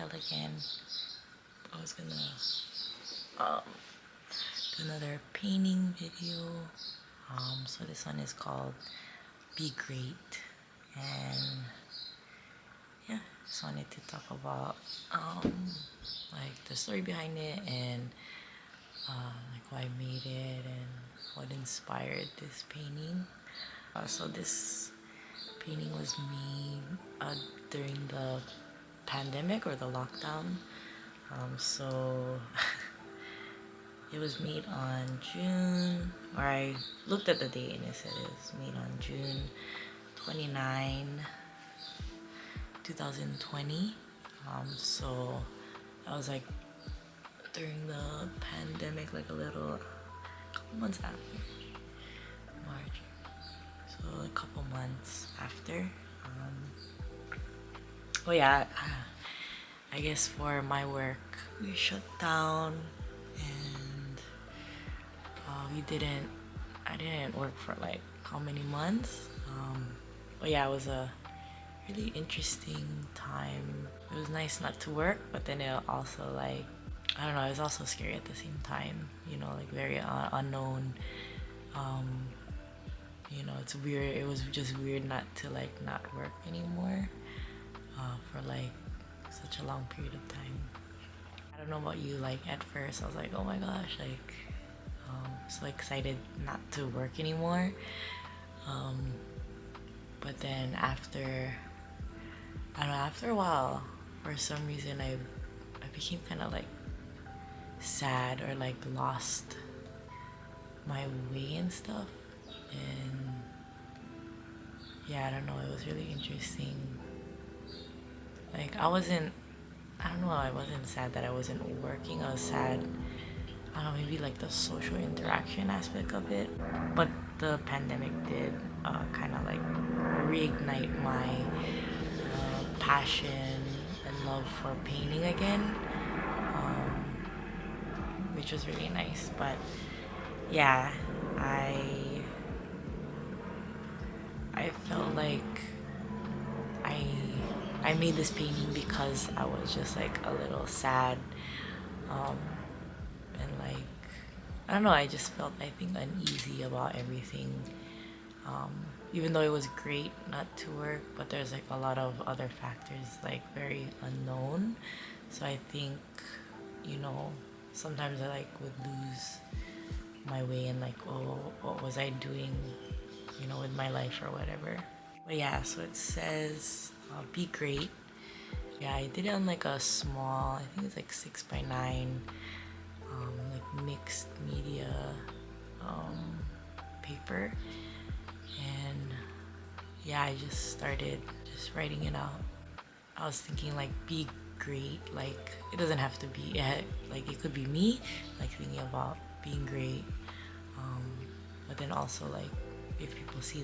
chantell again. I was gonna do another painting video. So this one is called Be Great, and yeah, just wanted to talk about like the story behind it, and like why I made it and what inspired this painting. So this painting was made during the pandemic or the lockdown. So it was made on June, or I looked at the date and it said it was made on June 29, 2020. So I was like during the pandemic, like couple months after March, so a couple months after. Oh yeah, I guess for my work we shut down, and I didn't work for like how many months. But yeah, it was a really interesting time. It was nice not to work, but then it also like, I don't know, it was also scary at the same time, you know, like very unknown. You know, it's weird. It was just weird not to like not work anymore for like such a long period of time. I don't know about you, like at first I was like, oh my gosh, like so excited not to work anymore. But then after, I don't know, after a while, for some reason I became kind of like sad, or like lost my way and stuff. And yeah, I don't know, it was really interesting. Like I don't know, I wasn't sad that I wasn't working. I was sad, I don't know, maybe like the social interaction aspect of it. But the pandemic did kind of like reignite my passion and love for painting again, which was really nice. But yeah, I felt like I I made this painting because I was just like a little sad, um, and like, I don't know, I just felt, I think, uneasy about everything. Even though it was great not to work, but there's like a lot of other factors like very unknown. So I think, you know, sometimes I like would lose my way and like, oh, what was I doing, you know, with my life or whatever. But yeah, so it says be great. Yeah, I did it on like a small, I think it's like 6 by 9, like mixed media paper. And yeah, I just started just writing it out. I was thinking like be great, like it doesn't have to be, like it could be me, like thinking about being great. But then also like if people see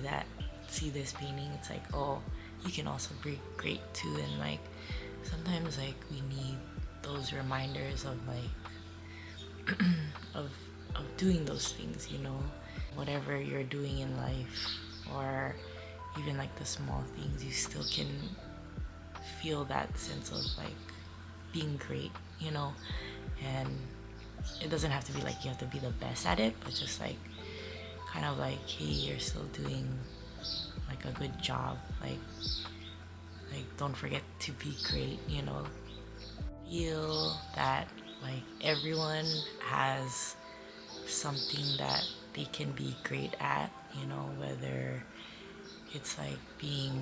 this painting, it's like, oh, you can also be great too. And like sometimes like we need those reminders of like of doing those things, you know, whatever you're doing in life, or even like the small things, you still can feel that sense of like being great, you know. And it doesn't have to be like you have to be the best at it, but just like kind of like, hey, you're still doing like a good job, like don't forget to be great, you know. Feel that like everyone has something that they can be great at, you know, whether it's like being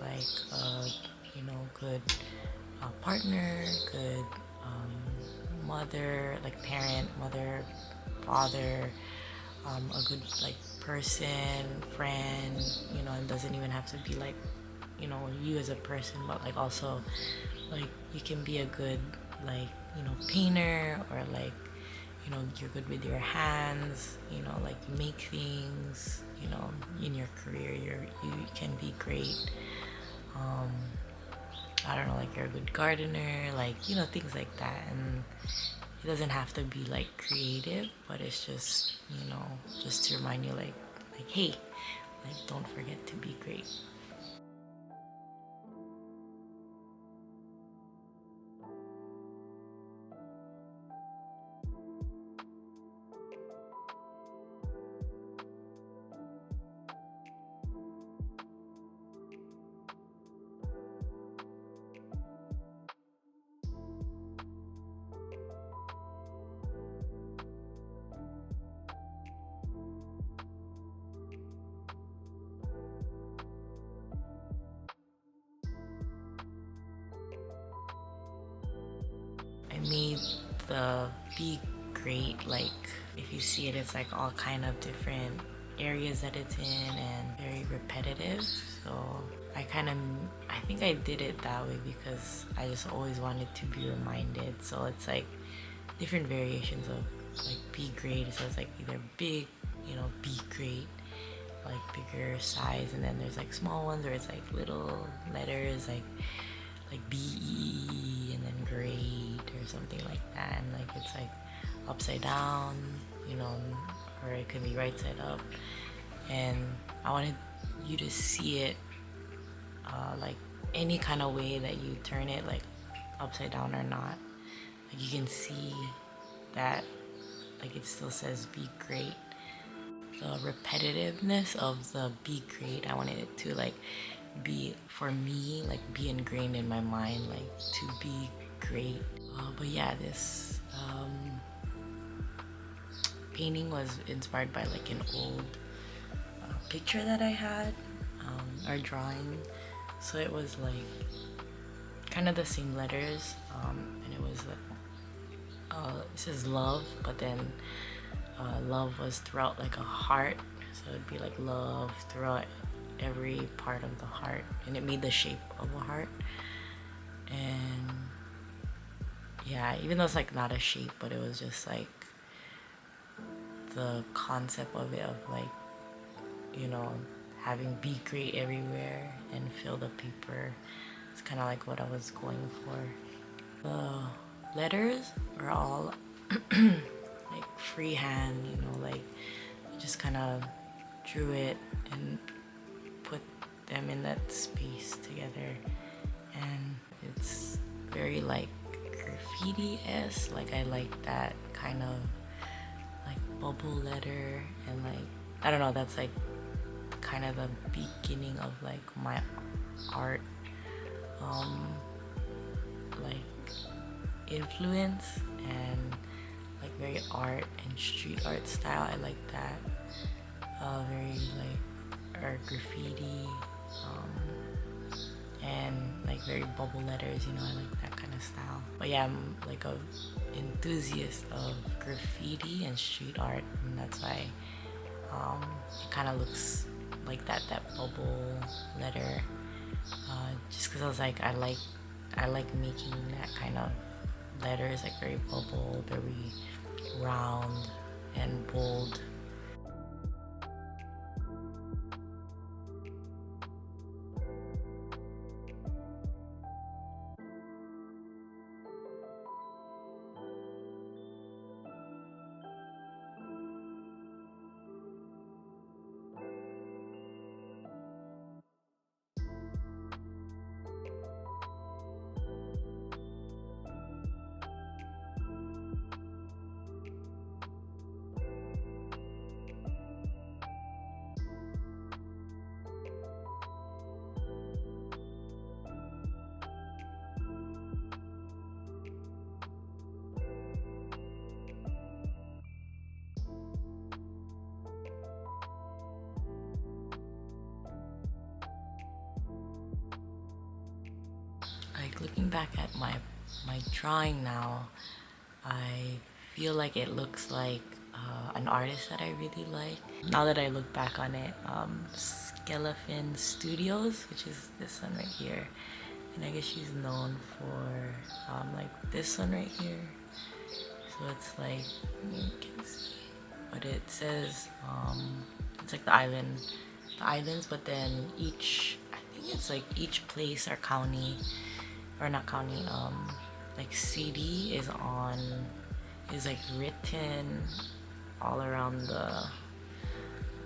like a, you know, good partner, good mother, like parent, mother, father, a good like person, friend, you know. It doesn't even have to be like, you know, you as a person, but like also like you can be a good like, you know, painter, or like, you know, you're good with your hands, you know, like you make things, you know, in your career you can be great. I don't know, like you're a good gardener, like, you know, things like that. And it doesn't have to be like creative, but it's just, you know, just to remind you like hey, like don't forget to be great. I made the Be Great, like if you see it, it's like all kind of different areas that it's in and very repetitive. So I think I did it that way because I just always wanted to be reminded. So it's like different variations of like Be Great. So it's like either big, Be Great, like bigger size, and then there's like small ones where it's like little letters like BE and then great or something like that, and like it's like upside down, you know, or it could be right side up. And I wanted you to see it like any kind of way that you turn it, like upside down or not, like you can see that like it still says Be Great. The repetitiveness of the Be Great, I wanted it to like be, for me, like be ingrained in my mind, like to be great. But yeah, this painting was inspired by like an old picture that I had, or drawing. So it was like kind of the same letters, and it was it says love, but then love was throughout like a heart, so it'd be like love throughout every part of the heart, and it made the shape of a heart. And yeah, even though it's like not a shape, but it was just like the concept of it, of like, having Be Great everywhere and fill the paper. It's kind of like what I was going for. The letters are all like freehand, like just kind of drew it and put them in that space together. And it's very like graffiti-esque. Like I like that kind of like bubble letter, and like I don't know, that's like kind of the beginning of like my art like influence, and like very art and street art style. I like that. Very like art graffiti, and like very bubble letters, I like that kind of style. But yeah, I'm like a enthusiast of graffiti and street art, and that's why it kind of looks like that bubble letter, just because I was like, I like making that kind of letters, like very bubble, very round and bold. Like looking back at my drawing now, I feel like it looks like an artist that I really like. Now that I look back on it, Skellefin Studios, which is this one right here, and I guess she's known for like this one right here. So it's like, you can see, but it says it's like the islands, but then I think it's like each place or county, or not county, like city is like written all around the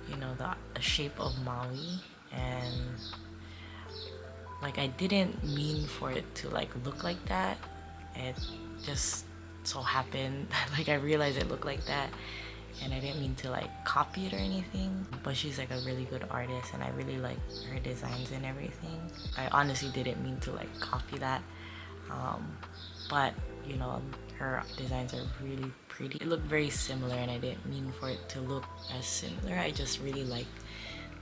the shape of Maui. And like I didn't mean for it to like look like that. It just so happened like I realized it looked like that, and I didn't mean to like copy it or anything. But she's like a really good artist, and I really like her designs and everything. I honestly didn't mean to like copy that, but her designs are really pretty. It looked very similar, and I didn't mean for it to look as similar. I just really like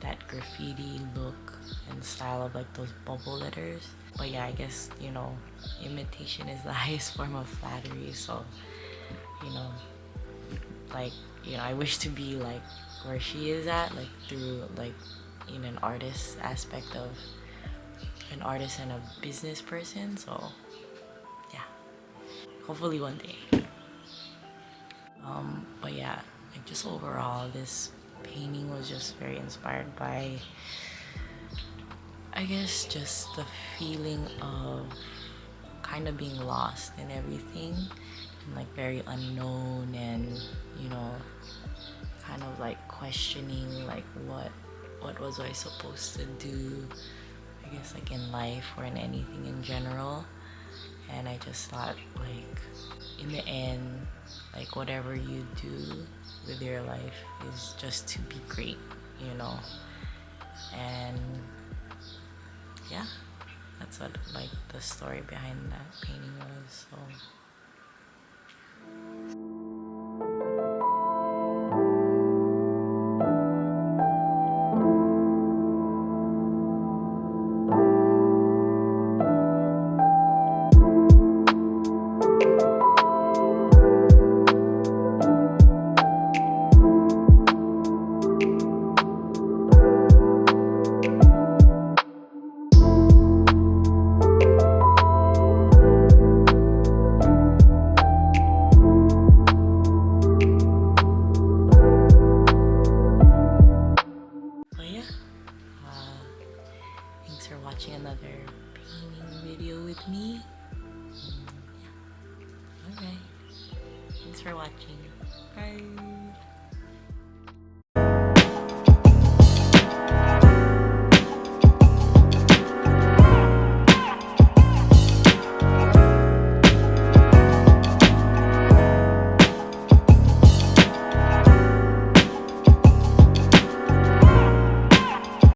that graffiti look and style of like those bubble letters. But yeah, I guess, you know, imitation is the highest form of flattery. So, you know, like, you know, I wish to be like where she is at, like through like in an artist aspect of an artist and a business person. So yeah, hopefully one day. But yeah, like just overall, this painting was just very inspired by, I guess, just the feeling of kind of being lost in everything and like very unknown, and you know, kind of like questioning like what was I supposed to do, I guess, like in life or in anything in general. And I just thought, like, in the end, like whatever you do with your life is just to be great, you know. And yeah, that's what like the story behind that painting was. So but yeah, uh, thanks for watching another painting video with me. Yeah, alright, thanks for watching. Bye.